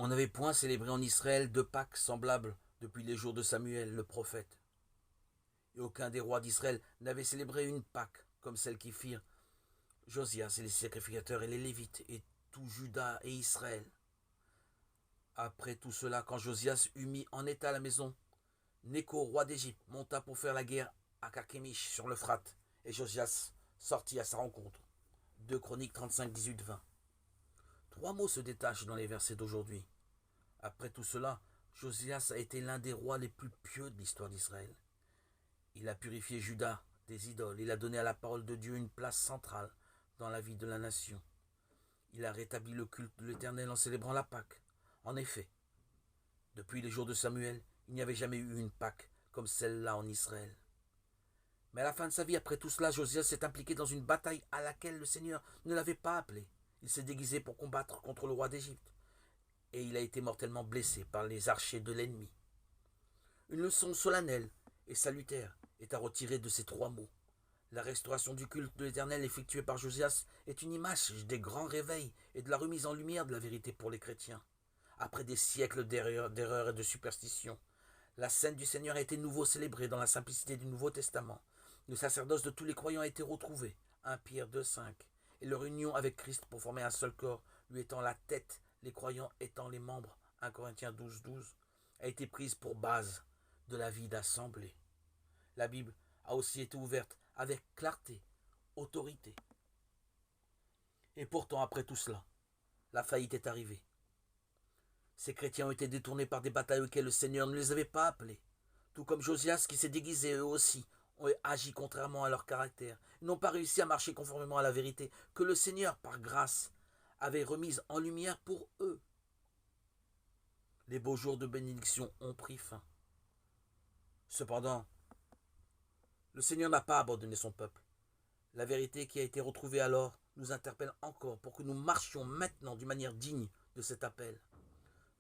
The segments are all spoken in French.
On n'avait point célébré en Israël de Pâques semblables depuis les jours de Samuel, le prophète. Et aucun des rois d'Israël n'avait célébré une Pâque comme celle qui firent Josias et les sacrificateurs et les Lévites et tout Juda et Israël. Après tout cela, quand Josias eut mis en état la maison, Nécho, roi d'Égypte, monta pour faire la guerre à Carchemish sur l'Euphrate, et Josias sortit à sa rencontre. 2 Chroniques 35, 18, 20. 3 mots se détachent dans les versets d'aujourd'hui. Après tout cela, Josias a été l'un des rois les plus pieux de l'histoire d'Israël. Il a purifié Juda des idoles, il a donné à la parole de Dieu une place centrale dans la vie de la nation. Il a rétabli le culte de l'Éternel en célébrant la Pâque. En effet, depuis les jours de Samuel, il n'y avait jamais eu une Pâque comme celle-là en Israël. Mais à la fin de sa vie, après tout cela, Josias s'est impliqué dans une bataille à laquelle le Seigneur ne l'avait pas appelé. Il s'est déguisé pour combattre contre le roi d'Égypte. Et il a été mortellement blessé par les archers de l'ennemi. Une leçon solennelle et salutaire est à retirer de ces 3 mots. La restauration du culte de l'Éternel effectuée par Josias est une image des grands réveils et de la remise en lumière de la vérité pour les chrétiens. Après des siècles d'erreurs et de superstitions, la scène du Seigneur a été nouveau célébrée dans la simplicité du Nouveau Testament. Le sacerdoce de tous les croyants a été retrouvé, 1 Pierre 2,5, et leur union avec Christ pour former un seul corps, lui étant la tête, les croyants étant les membres, 1 Corinthiens 12, a été prise pour base de la vie d'assemblée. La Bible a aussi été ouverte avec clarté, autorité. Et pourtant, après tout cela, la faillite est arrivée. Ces chrétiens ont été détournés par des batailles auxquelles le Seigneur ne les avait pas appelés. Tout comme Josias qui s'est déguisé eux aussi, ont agi contrairement à leur caractère. Ils n'ont pas réussi à marcher conformément à la vérité que le Seigneur, par grâce, avait remise en lumière pour eux. Les beaux jours de bénédiction ont pris fin. Cependant, le Seigneur n'a pas abandonné son peuple. La vérité qui a été retrouvée alors nous interpelle encore pour que nous marchions maintenant d'une manière digne de cet appel.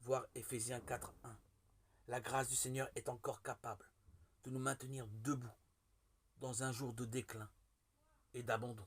Voir Éphésiens 4.1. La grâce du Seigneur est encore capable de nous maintenir debout dans un jour de déclin et d'abandon.